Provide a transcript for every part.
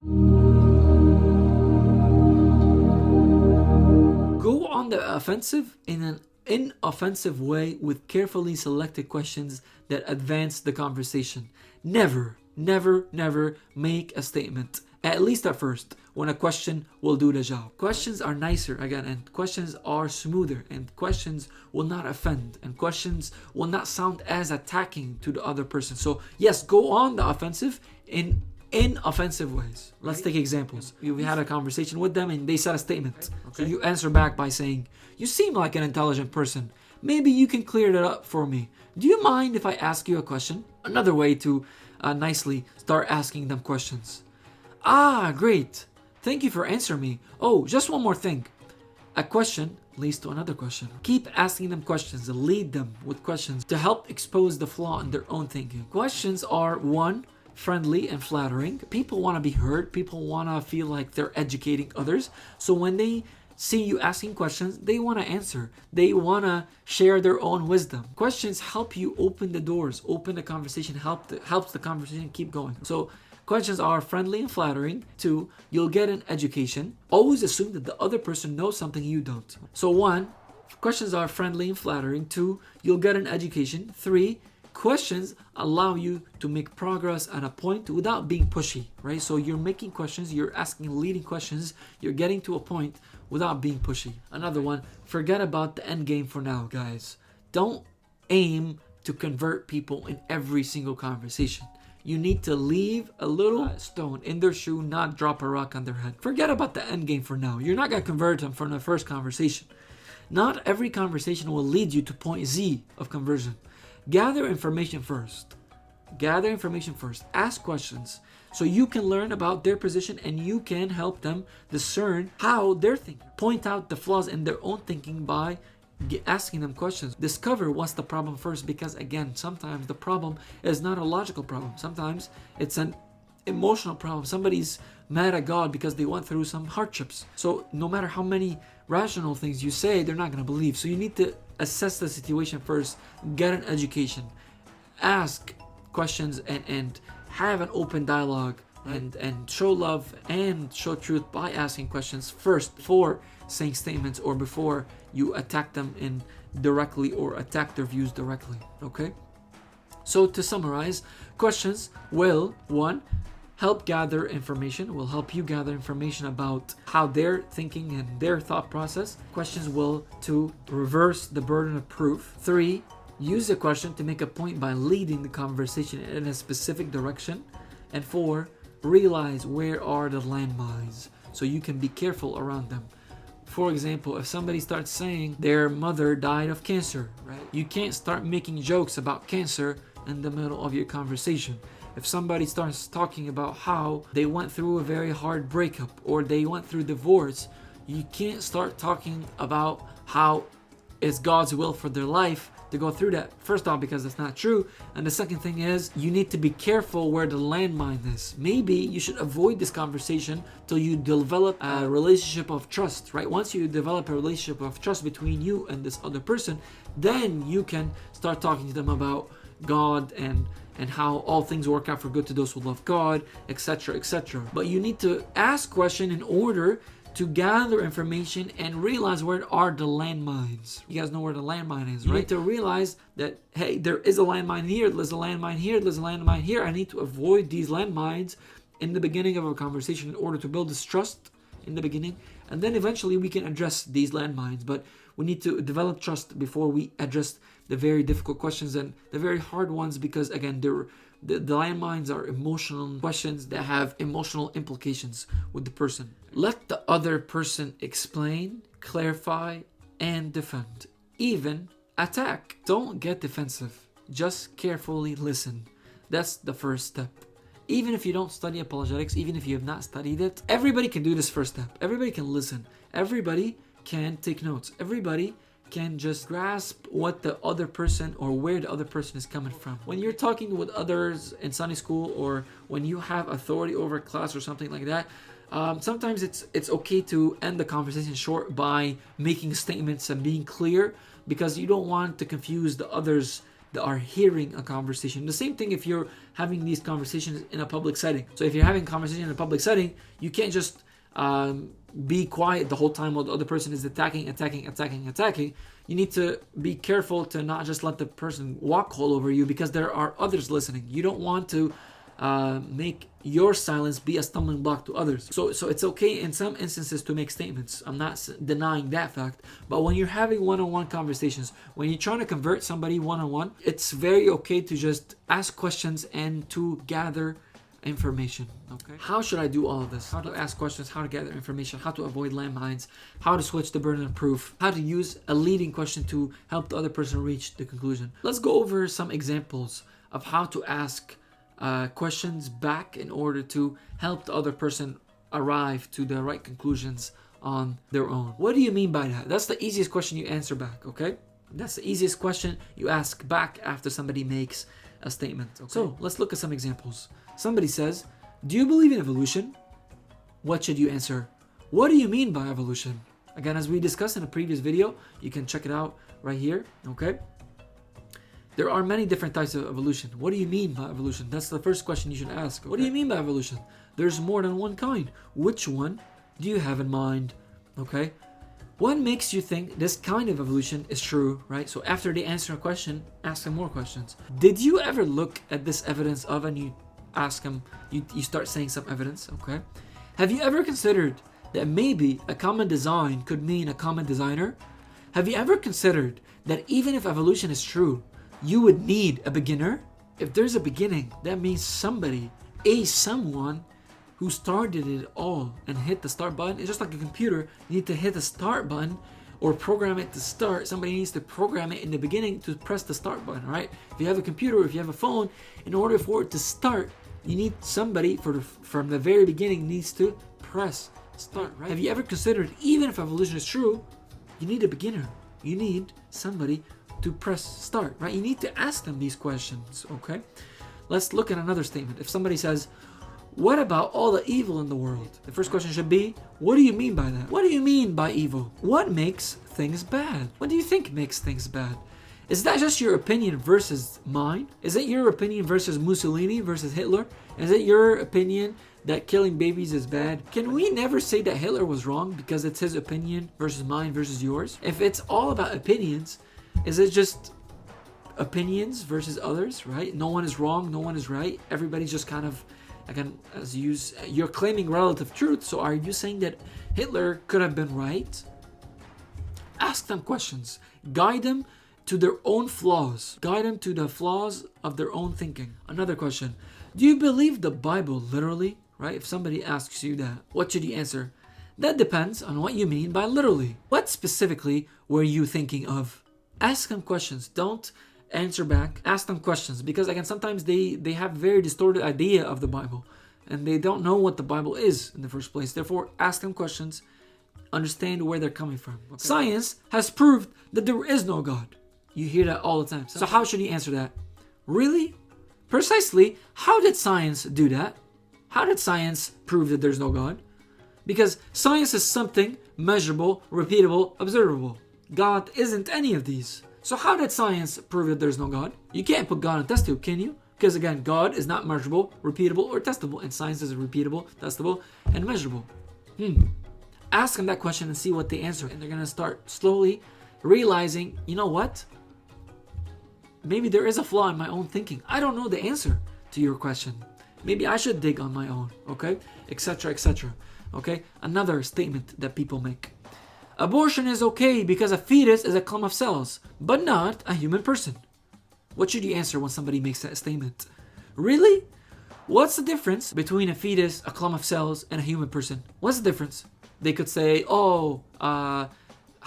Go on the offensive in an inoffensive way with carefully selected questions that advance the conversation. Never, never, never make a statement, at least at first, when a question will do the job. Questions are nicer, again, and questions are smoother, and questions will not offend, and questions will not sound as attacking to the other person. So yes, go on the offensive in offensive ways. Let's take examples. We had a conversation with them and they said a statement. So you answer back by saying, "You seem like an intelligent person. Maybe you can clear it up for me. Do you mind if I ask you a question?" Another way to nicely start asking them questions. "Ah, great. Thank you for answering me. Oh, just one more thing." A question leads to another question. Keep asking them questions and lead them with questions to help expose the flaw in their own thinking. Questions are, one, friendly and flattering. People want to be heard. People want to feel like they're educating others. So when they see you asking questions, they want to answer. They want to share their own wisdom. Questions help you open the doors, open the conversation, helps the conversation keep going. So questions are friendly and flattering. Two, you'll get an education. Always assume that the other person knows something you don't. So one, questions are friendly and flattering. Two, you'll get an education. Three, questions allow you to make progress at a point without being pushy, right? So you're making questions, you're asking leading questions, you're getting to a point without being pushy. Another one, forget about the end game for now, guys. Don't aim to convert people in every single conversation. You need to leave a little stone in their shoe, not drop a rock on their head. Forget about the end game for now. You're not going to convert them from the first conversation. Not every conversation will lead you to point Z of conversion. Gather information first. Ask questions so you can learn about their position and you can help them discern how they're thinking. Point out the flaws in their own thinking by asking them questions. Discover what's the problem first, because again, sometimes the problem is not a logical problem. Sometimes it's an emotional problem. Somebody's mad at God because they went through some hardships. So no matter how many rational things you say, they're not going to believe. So you need to assess the situation first, get an education, ask questions, and have an open dialogue, and show love and show truth by asking questions first before saying statements or before you attack them directly or attack their views directly. Okay? So to summarize, questions will, one, help gather information, will help you gather information about how they're thinking and their thought process. Questions will, two, reverse the burden of proof. Three, use a question to make a point by leading the conversation in a specific direction. And four, realize where are the landmines so you can be careful around them. For example, if somebody starts saying their mother died of cancer, right? You can't start making jokes about cancer in the middle of your conversation. If somebody starts talking about how they went through a very hard breakup or they went through divorce, you can't start talking about how it's God's will for their life to go through that. First off, because it's not true. And the second thing is, you need to be careful where the landmine is. Maybe you should avoid this conversation till you develop a relationship of trust, right? Once you develop a relationship of trust between you and this other person, then you can start talking to them about God and how all things work out for good to those who love God, etc., etc. But you need to ask questions in order to gather information and realize where are the landmines. You guys know where the landmine is, right? You need to realize that, hey, there is a landmine here, there's a landmine here, there's a landmine here. I need to avoid these landmines in the beginning of a conversation in order to build this trust in the beginning. And then eventually we can address these landmines. But we need to develop trust before we address the very difficult questions and the very hard ones, because again, the landmines are emotional questions that have emotional implications with the person. Let the other person explain, clarify, and defend. Even attack. Don't get defensive. Just carefully listen. That's the first step. Even if you don't study apologetics, even if you have not studied it, everybody can do this first step. Everybody can listen. Everybody can take notes. Everybody can just grasp what the other person or where the other person is coming from. When you're talking with others in Sunday school, or when you have authority over a class or something like that, sometimes it's okay to end the conversation short by making statements and being clear, because you don't want to confuse the that are hearing a conversation. The same thing if you're having these conversations in a public setting. So if you're having a conversation in a public setting, you can't just be quiet the whole time while the other person is attacking. You need to be careful to not just let the person walk all over you, because there are others listening. You don't want to make your silence be a stumbling block to others. So it's okay in some instances to make statements. I'm not denying that fact. But when you're having one-on-one conversations, when you're trying to convert somebody one-on-one, it's very okay to just ask questions and to gather information. Okay, how should I do all of this? How to ask questions, how to gather information, how to avoid landmines, how to switch the burden of proof, how to use a leading question to help the other person reach the conclusion. Let's go over some examples of how to ask questions back in order to help the other person arrive to the right conclusions on their own. What do you mean by that? That's the easiest question you answer back, okay? That's the easiest question you ask back after somebody makes a statement. Okay? So let's look at some examples. Somebody says, do you believe in evolution? What should you answer? What do you mean by evolution? Again, as we discussed in a previous video, you can check it out right here, okay? There are many different types of evolution. What do you mean by evolution? That's the first question you should ask. Okay? What do you mean by evolution? There's more than one kind. Which one do you have in mind? Okay? What makes you think this kind of evolution is true, right? So after they answer a question, ask them more questions. Did you ever look at this evidence of, and you ask them, you start saying some evidence, okay? Have you ever considered that maybe a common design could mean a common designer? Have you ever considered that even if evolution is true, you would need a beginner? If there's a beginning, that means somebody, someone who started it all and hit the start button. It's just like a computer. You need to hit the start button or program it to start. Somebody needs to program it in the beginning to press the start button, right? If you have a computer, if you have a phone, in order for it to start, you need somebody from the very beginning needs to press start, right? Have you ever considered, even if evolution is true, you need a beginner. You need somebody to press start, right? You need to ask them these questions, okay? Let's look at another statement. If somebody says, what about all the evil in the world? The first question should be, what do you mean by that? What do you mean by evil? What makes things bad? What do you think makes things bad? Is that just your opinion versus mine? Is it your opinion versus Mussolini versus Hitler? Is it your opinion that killing babies is bad? Can we never say that Hitler was wrong because it's his opinion versus mine versus yours? If it's all about opinions, is it just opinions versus others, right? No one is wrong, no one is right. Everybody's just kind of, again, you're claiming relative truth. So are you saying that Hitler could have been right? Ask them questions. Guide them to their own flaws. Guide them to the flaws of their own thinking. Another question. Do you believe the Bible literally? Right? If somebody asks you that, what should you answer? That depends on what you mean by literally. What specifically were you thinking of? Ask them questions. Don't answer back. Ask them questions, because again, sometimes they have very distorted idea of the Bible and they don't know what the Bible is in the first place. Therefore, ask them questions. Understand where they're coming from. Okay. Science has proved that there is no God. You hear that all the time. So how should you answer that? Really? Precisely, how did science do that? How did science prove that there's no God? Because science is something measurable, repeatable, observable. God isn't any of these. So how did science prove that there's no God? You can't put God in a test tube, can you? Because again, God is not measurable, repeatable, or testable. And science is repeatable, testable, and measurable. Ask them that question and see what they answer. And they're going to start slowly realizing, you know what? Maybe there is a flaw in my own thinking. I don't know the answer to your question. Maybe I should dig on my own, okay? Etc., etc. Okay? Another statement that people make. Abortion is okay because a fetus is a clump of cells, but not a human person. What should you answer when somebody makes that statement? Really? What's the difference between a fetus, a clump of cells, and a human person? What's the difference? They could say, how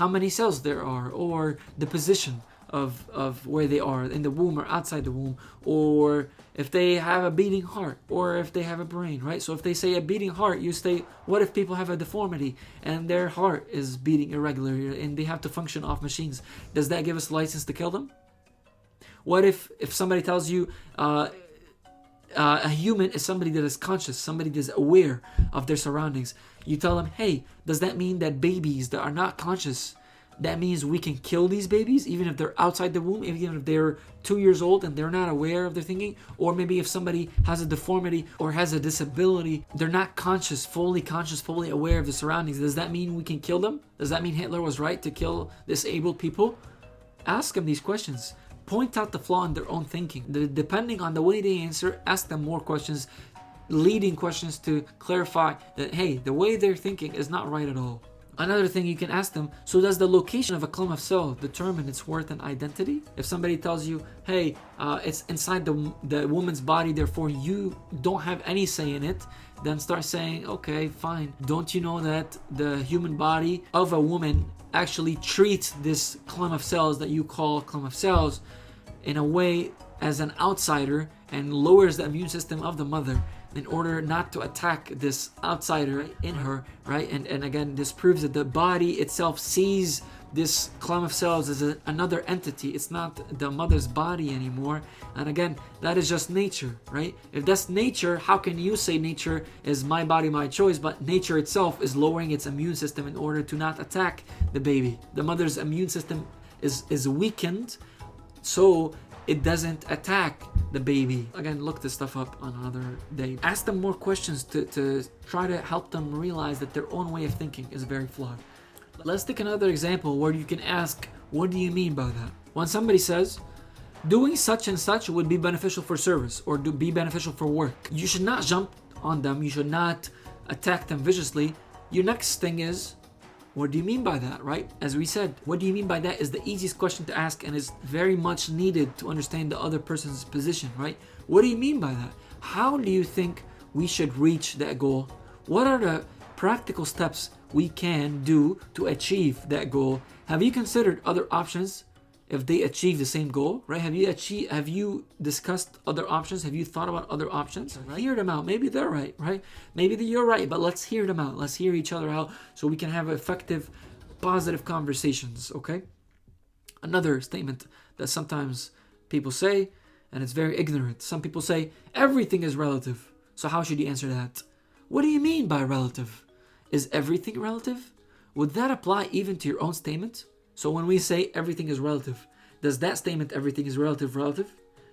many cells there are, or the position of where they are, in the womb or outside the womb, or if they have a beating heart, or if they have a brain, right? So if they say a beating heart, you say, what if people have a deformity and their heart is beating irregularly and they have to function off machines? Does that give us license to kill them? What if somebody tells you a human is somebody that is conscious, somebody that is aware of their surroundings? You tell them, hey, does that mean that babies that are not conscious that means we can kill these babies even if they're outside the womb, even if they're 2 years old and they're not aware of their thinking. Or maybe if somebody has a deformity or has a disability, they're not fully aware of the surroundings. Does that mean we can kill them? Does that mean Hitler was right to kill disabled people? Ask them these questions. Point out the flaw in their own thinking. Depending on the way they answer, ask them more questions, leading questions to clarify that, hey, the way they're thinking is not right at all. Another thing you can ask them, so does the location of a clump of cells determine its worth and identity? If somebody tells you, hey, it's inside the woman's body, therefore you don't have any say in it, then start saying, okay, fine. Don't you know that the human body of a woman actually treats this clump of cells that you call clump of cells in a way as an outsider and lowers the immune system of the mother in order not to attack this outsider in her, right? And again, this proves that the body itself sees this clump of cells as another entity. It's not the mother's body anymore. And again, that is just nature, right? If that's nature, how can you say nature is my body, my choice, but nature itself is lowering its immune system in order to not attack the baby? The mother's immune system is weakened, so it doesn't attack the baby. Again, look this stuff up on another day. Ask them more questions to try to help them realize that their own way of thinking is very flawed. Let's take another example where you can ask, what do you mean by that? When somebody says, doing such and such would be beneficial for service or be beneficial for work, you should not jump on them. You should not attack them viciously. Your next thing is, what do you mean by that, right? As we said, what do you mean by that is the easiest question to ask and is very much needed to understand the other person's position, right? What do you mean by that? How do you think we should reach that goal? What are the practical steps we can do to achieve that goal? Have you considered other options if they achieve the same goal, right? Have you discussed other options? Have you thought about other options? Right? Hear them out. Maybe they're right? Maybe you're right, but let's hear them out. Let's hear each other out so we can have effective, positive conversations, okay? Another statement that sometimes people say, and it's very ignorant. Some people say, everything is relative. So how should you answer that? What do you mean by relative? Is everything relative? Would that apply even to your own statement? So when we say everything is relative, does that statement everything is relative?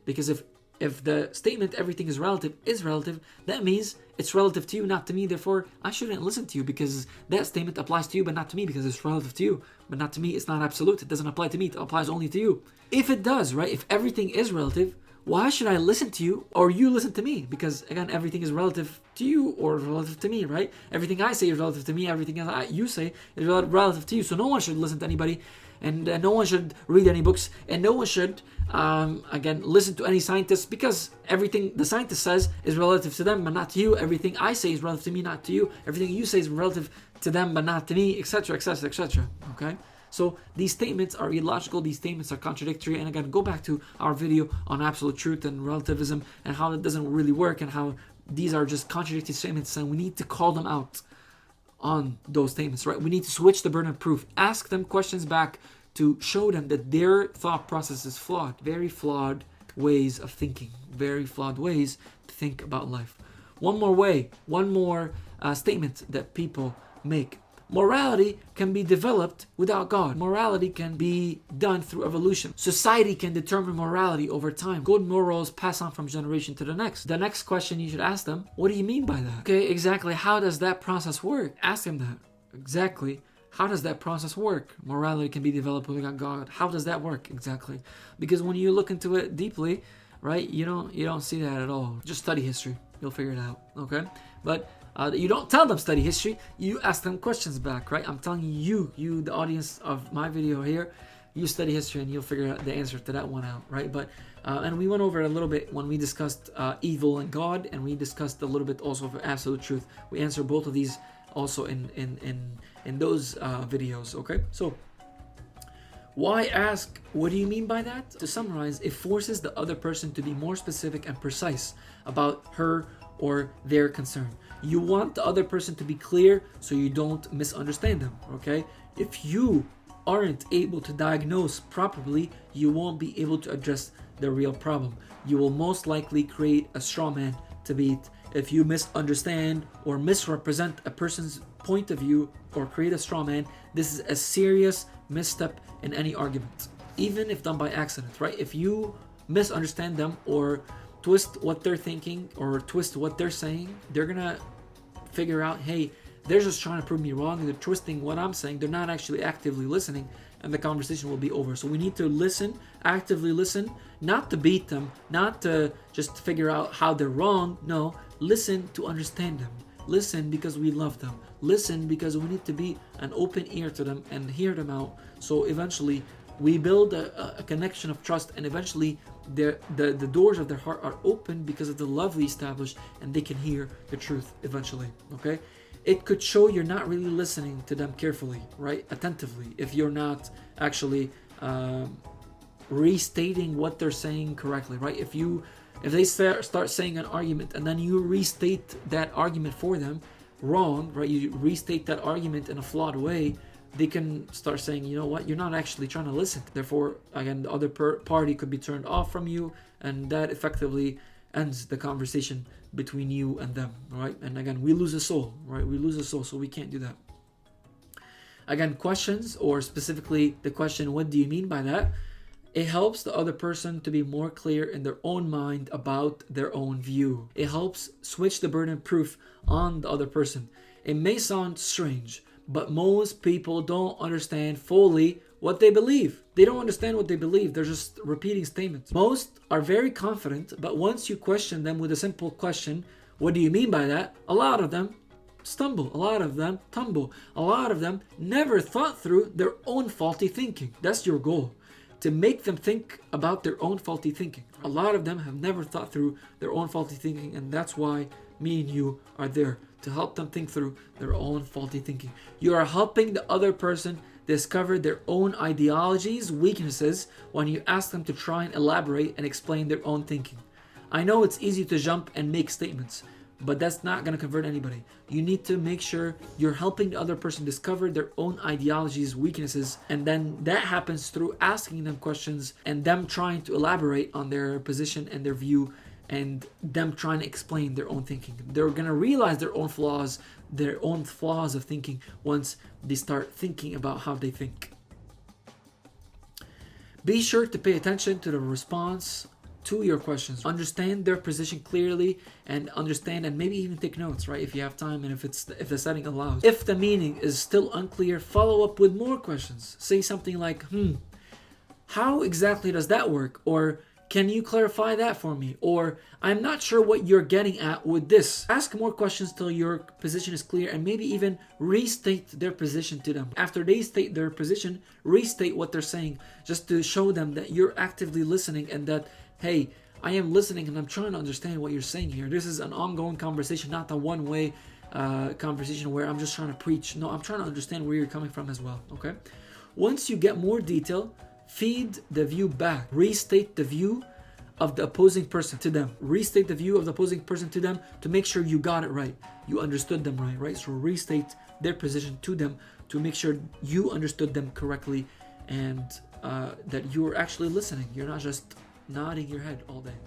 Because if the statement everything is relative, that means it's relative to you, not to me. Therefore, I shouldn't listen to you because that statement applies to you, but not to me because it's relative to you, but not to me. It's not absolute. It doesn't apply to me. It applies only to you. If it does, right? If everything is relative, why should I listen to you or you listen to me? Because again, everything is relative to you or relative to me, right? Everything I say is relative to me. Everything you say is relative to you. So no one should listen to anybody, and no one should read any books, and no one should, again, listen to any scientists, because everything the scientist says is relative to them, but not to you. Everything I say is relative to me, not to you. Everything you say is relative to them, but not to me, etc., etc., etc. Okay? So these statements are illogical, these statements are contradictory, and again, go back to our video on absolute truth and relativism and how it doesn't really work and how these are just contradictory statements, and we need to call them out on those statements, right? We need to switch the burden of proof. Ask them questions back to show them that their thought process is flawed. Very flawed ways of thinking. Very flawed ways to think about life. One more statement that people make. Morality can be developed without God. Morality can be done through evolution. Society can determine morality over time. Good morals pass on from generation to the next. The next question you should ask them, what do you mean by that? Okay, exactly. How does that process work? Ask them that. Exactly. How does that process work? Morality can be developed without God. How does that work? Exactly. Because when you look into it deeply, right, you don't see that at all. Just study history. You'll figure it out. Okay? But you don't tell them study history, you ask them questions back, right? I'm telling you, the audience of my video here, you study history and you'll figure out the answer to that one out, right? But and we went over it a little bit when we discussed evil and God, and we discussed a little bit also of absolute truth. We answer both of these also in those videos, okay? So why ask, what do you mean by that? To summarize, it forces the other person to be more specific and precise about her or their concern. You want the other person to be clear so you don't misunderstand them, okay? If you aren't able to diagnose properly, you won't be able to address the real problem. You will most likely create a straw man to beat if you misunderstand or misrepresent a person's point of view or create a straw man, this is a serious misstep in any argument, even if done by accident, right? If you misunderstand them or twist what they're thinking or twist what they're saying, they're gonna figure out, hey, they're just trying to prove me wrong, they're twisting what I'm saying, they're not actually actively listening, and the conversation will be over. So we need to listen, actively listen, not to beat them, not to just figure out how they're wrong. No, listen to understand them. Listen because we love them. Listen because we need to be an open ear to them and hear them out. So eventually we build a connection of trust, and eventually the doors of their heart are open because of the love we established, and they can hear the truth eventually, okay? It could show you're not really listening to them carefully, right? Attentively, if you're not actually restating what they're saying correctly, right? If they start saying an argument and then you restate that argument for them wrong, right? You restate that argument in a flawed way, they can start saying, you know what, you're not actually trying to listen. Therefore, again, the other party could be turned off from you, and that effectively ends the conversation between you and them, right? And again, we lose a soul, right? We lose a soul, so we can't do that. Again, questions, or specifically the question, what do you mean by that? It helps the other person to be more clear in their own mind about their own view. It helps switch the burden of proof on the other person. It may sound strange, but most people don't understand fully what they believe. They don't understand what they believe. They're just repeating statements. Most are very confident, but once you question them with a simple question, what do you mean by that? A lot of them stumble. A lot of them tumble. A lot of them never thought through their own faulty thinking. That's your goal, to make them think about their own faulty thinking. A lot of them have never thought through their own faulty thinking, and that's why me and you are there, to help them think through their own faulty thinking. You are helping the other person discover their own ideologies, weaknesses, when you ask them to try and elaborate and explain their own thinking. I know it's easy to jump and make statements, but that's not going to convert anybody. You need to make sure you're helping the other person discover their own ideologies, weaknesses, and then that happens through asking them questions and them trying to elaborate on their position and their view, and them trying to explain their own thinking. They're going to realize their own flaws of thinking once they start thinking about how they think. Be sure to pay attention to the response to your questions. Understand their position clearly, and understand and maybe even take notes, right? If you have time and if the setting allows. If the meaning is still unclear, follow up with more questions. Say something like, how exactly does that work? Or can you clarify that for me? Or I'm not sure what you're getting at with this. Ask more questions till your position is clear, and maybe even restate their position to them. After they state their position, restate what they're saying, just to show them that you're actively listening and that, hey, I am listening and I'm trying to understand what you're saying here. This is an ongoing conversation, not a one-way conversation where I'm just trying to preach. No, I'm trying to understand where you're coming from as well, okay? Once you get more detail, feed the view back. Restate the view of the opposing person to them. Restate the view of the opposing person to them to make sure you got it right. You understood them right? So restate their position to them to make sure you understood them correctly, and that you're actually listening. You're not just nodding your head all day.